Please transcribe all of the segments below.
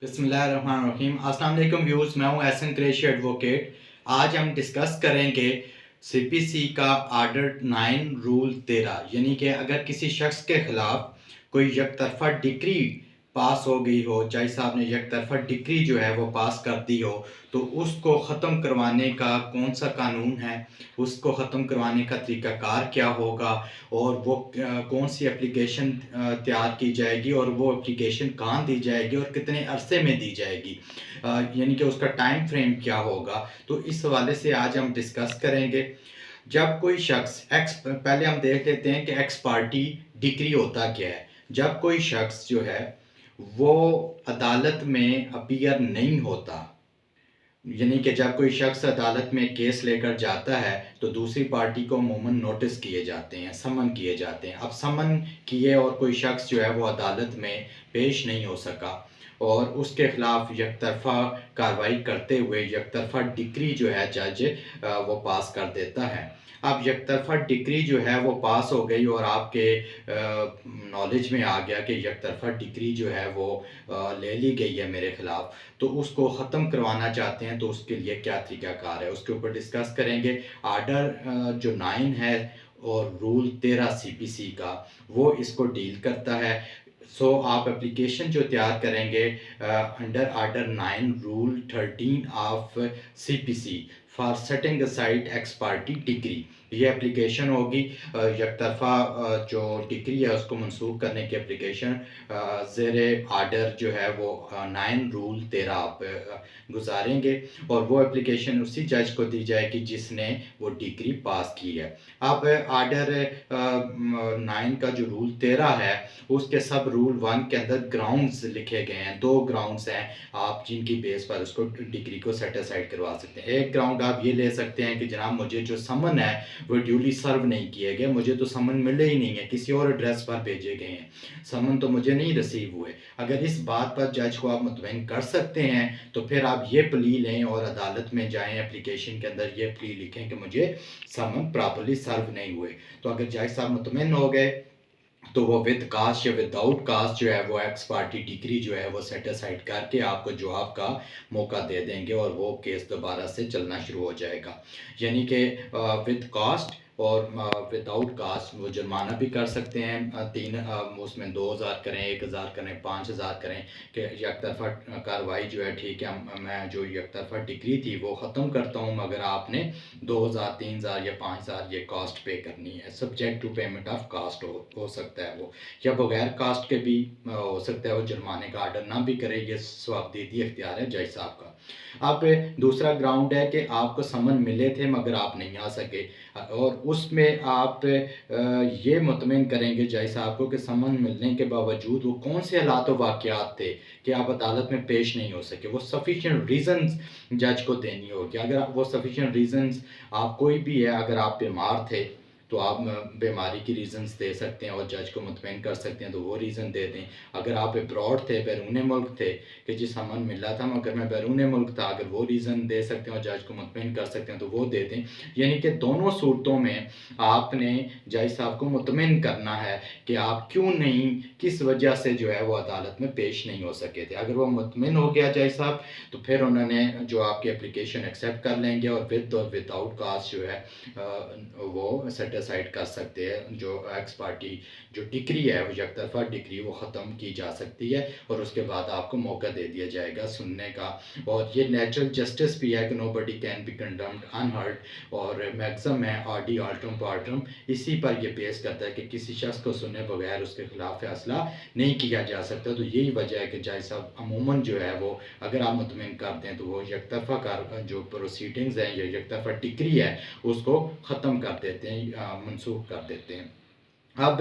बिस्मिल्लाहिर्रहमानिर्रहीम। अस्सलाम वालेकुम व्यूअर्स, मैं हूं एहसन कुरैशी एडवोकेट। आज हम डिस्कस करेंगे सीपीसी का आर्डर 9 रूल 13, यानी कि अगर किसी शख्स के खिलाफ कोई यकतरफा डिक्री पास हो गई हो, जज साहब ने यकतरफा डिक्री जो है वो पास कर दी हो, तो उसको ख़त्म करवाने का कौन सा कानून है, उसको ख़त्म करवाने का तरीक़ाकार क्या होगा और वो कौन सी एप्लीकेशन तैयार की जाएगी और वो एप्लीकेशन कहाँ दी जाएगी और कितने अरसे में दी जाएगी, यानी कि उसका टाइम फ्रेम क्या होगा। तो इस हवाले से आज हम डिस्कस करेंगे। जब कोई शख्स पहले हम देख लेते हैं कि एक्स पार्टी डिक्री होता क्या है। जब कोई शख्स जो है वो अदालत में अपीयर नहीं होता, यानी कि जब कोई शख्स अदालत में केस लेकर जाता है तो दूसरी पार्टी को अमूमन नोटिस किए जाते हैं, समन किए जाते हैं। अब समन किए और कोई शख्स जो है वो अदालत में पेश नहीं हो सका और उसके खिलाफ यकतरफा कार्रवाई करते हुए यकतरफा डिक्री जो है जज वो पास कर देता है। अब यकतरफा डिक्री जो है वो पास हो गई और आपके नॉलेज में आ गया कि यकतरफा डिक्री जो है वो ले ली गई है मेरे खिलाफ, तो उसको ख़त्म करवाना चाहते हैं तो उसके लिए क्या तरीक़ाकार है, उसके ऊपर डिस्कस करेंगे। आर्डर जो 9 है और रूल 13 सीपीसी का, वो इसको डील करता है। सो आप एप्लीकेशन जो तैयार करेंगे under order 9 rule 13 of CPC for setting aside x party decree, ये एप्लीकेशन होगी। यकतरफा जो डिक्री है उसको मनसूख करने की एप्लीकेशन ज़ेर आर्डर जो है वो 9 रूल 13 आप गुजारेंगे और वो एप्लीकेशन उसी जज को दी जाएगी जिसने वो डिक्री पास की है। अब आर्डर 9 का जो रूल 13 है उसके सब रूल 1 के अंदर ग्राउंड्स लिखे गए हैं। 2 ग्राउंड्स हैं आप जिनकी बेस पर उसको डिग्री को सेट असाइड करवा सकते हैं। एक ग्राउंड आप ये ले सकते हैं कि जनाब मुझे जो समन है वो ड्यूली सर्व नहीं किए गए, मुझे तो समन मिले ही नहीं है, किसी और एड्रेस पर भेजे गए हैं, समन तो मुझे नहीं रिसीव हुए। अगर इस बात पर जज को आप मुतमईन कर सकते हैं तो फिर आप ये प्ली लें और अदालत में जाएँ, एप्लीकेशन के अंदर ये प्ली लिखें कि मुझे समन प्रॉपर्ली सर्व नहीं हुए। तो अगर जज साहब मुतमईन हो गए तो वो विद कास्ट या विदाउट कास्ट जो है वो एक्स पार्टी डिक्री जो है वो सेट असाइड करके आपको जवाब का मौका दे देंगे और वो केस दोबारा से चलना शुरू हो जाएगा। यानी कि विद कास्ट और विदाउट कास्ट वो जुर्माना भी कर सकते हैं। उसमें 2000 करें, 1000 करें, 5000 करें कि यकतरफा कार्रवाई जो है ठीक है, मैं जो यकतरफा डिक्री थी वो ख़त्म करता हूँ मगर आपने 2000, 3000 या 5000 ये कास्ट पे करनी है। Subject to payment of cost हो सकता है वो, या बगैर कास्ट के भी हो सकता है वो जुर्माने का आर्डर ना भी करे, ये स्वाबदीदी इख्तियार है जज साहब का। अब दूसरा ग्राउंड है कि आपको समन मिले थे मगर आप नहीं आ सके और उसमें आप ये मुतमिन करेंगे जज साहब को कि समन मिलने के बावजूद वो कौन से हालात व वाक़यात थे कि आप अदालत में पेश नहीं हो सके। वो सफिशिएंट रीज़न्स जज को देनी होगी। अगर वो सफिशिएंट रीज़न्स आप कोई भी है, अगर आप बीमार थे तो आप बीमारी की रीज़न्स दे सकते हैं और जज को मुतमईन कर सकते हैं तो वो रीज़न दे दें। अगर आप अब्रॉड थे, बैरून मुल्क थे कि जी समन मिला था मगर मैं बैरून मुल्क था, अगर वो रीज़न दे सकते हैं और जज को मुतमईन कर सकते हैं तो वो दे दें। यानी कि दोनों सूरतों में आपने जज साहब को मुतमईन करना है कि आप क्यों नहीं, किस वजह से जो है वो अदालत में पेश नहीं हो सके थे। अगर वो मुतमईन हो गया जज साहब तो फिर उन्होंने जो आपकी एप्लीकेशन एक्सेप्ट कर लेंगे और विद और विदाउट कास्ट जो है वो सेट असाइड कर सकते हैं। जो एक्स पार्टी जो डिक्री है वो यकतरफा डिक्री वो ख़त्म की जा सकती है और उसके बाद आपको मौका दे दिया जाएगा सुनने का। और ये नेचुरल जस्टिस भी है कि नोबडी कैन बी कंडम्ड अनहर्ड और मैक्सिमम है आरडी आल्टम पार्टम, इसी पर ये बेस करता है कि किसी शख्स को सुने बगैर उसके खिलाफ फैसला नहीं किया जा सकता। तो यही वजह है कि जज साहब अमूमन जो है वो अगर आप मुतमिन करते हैं तो वो यकतरफा जो प्रोसीडिंग्स हैं या यकतरफा डिक्री है उसको ख़त्म कर देते हैं, मनसूख कर देते हैं। अब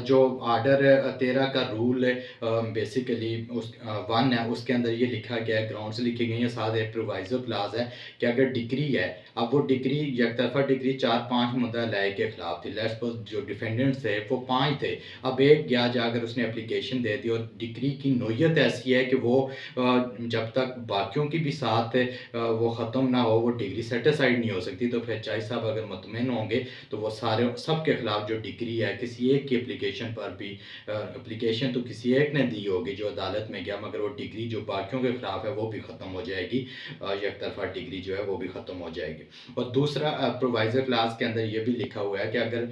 जो आर्डर 13 का रूल बेसिकली उस 1 है उसके अंदर ये लिखा गया है, ग्राउंड्स लिखी गई हैं, साथ एक प्रोवाइज़ो क्लास है कि अगर डिक्री है, अब वो डिक्री यकतरफा डिक्री 4-5 मुद्दा-ए के खिलाफ थी। लेट्स सपोज़ जो डिफेंडेंट्स थे वो 5 थे। अब एक गया जाकर उसने एप्लीकेशन दे दी और डिक्री की नोयत ऐसी है कि वो जब तक बाकियों की भी साथ वो ख़त्म ना हो वो डिग्री सेट असाइड नहीं हो सकती। तो फिर जज साहब अगर मुतमिन होंगे तो वो सारे सब के खिलाफ जो डिक्री है किसी एक की एप्लीकेशन पर भी एप्लीकेशन तो किसी एक ने दी होगी जो अदालत में गया, मगर वो डिग्री जो बाकियों के खिलाफ है वो भी ख़त्म हो जाएगी, एक तरफा डिग्री जो है वो भी ख़त्म हो जाएगी। और दूसरा प्रोवाइज़र क्लास के अंदर ये भी लिखा हुआ है कि अगर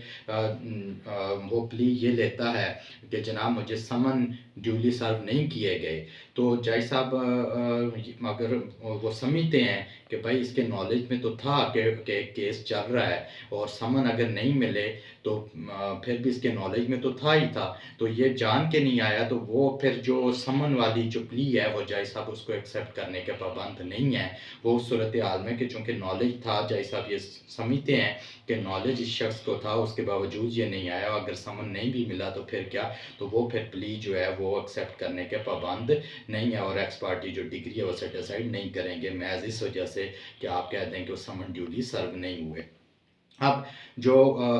वो प्ली ये लेता है कि जनाब मुझे समन ड्यूली सर्व नहीं किए गए, तो जज साहब अगर वो समझते हैं कि भाई इसके नॉलेज में तो था कि केस चल रहा है और समन अगर नहीं मिले तो फिर भी इसके नॉलेज में तो था ही था, तो ये जान के नहीं आया, तो वो फिर जो समन वाली जो प्ली है वो जज साहब उसको एक्सेप्ट करने के पाबंद नहीं है। वो उस सूरत हाल में कि चूँकि नॉलेज था, जज साहब ये समझते हैं कि नॉलेज इस शख्स को था, उसके बावजूद ये नहीं आया, अगर समन नहीं भी मिला तो फिर क्या, तो वो फिर प्ली जो है वो एक्सेप्ट करने के पाबंद नहीं है और एक्स पार्टी जो डिग्री है वो सेट असाइड नहीं करेंगे महज इस वजह से कि आप कह दें कि वो समन ड्यूली सर्व नहीं हुए। अब जो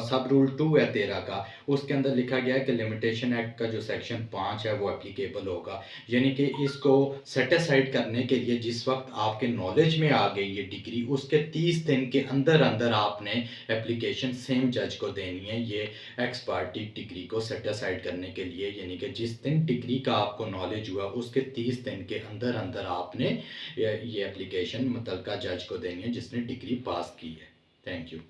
सब रूल 2 है 13 का, उसके अंदर लिखा गया है कि लिमिटेशन एक्ट का जो सेक्शन 5 है वो एप्लीकेबल होगा। यानी कि इसको सेट असाइड करने के लिए जिस वक़्त आपके नॉलेज में आ गई ये डिग्री, उसके 30 दिन के अंदर-अंदर आपने एप्लीकेशन सेम जज को देनी है, ये एक्स पार्टी डिग्री को सेट असाइड करने के लिए। यानी कि जिस दिन डिग्री का आपको नॉलेज हुआ उसके 30 दिन के अंदर-अंदर आपने ये एप्लीकेशन मुतल्लिका जज को देनी है जिसने डिग्री पास की है। Thank you.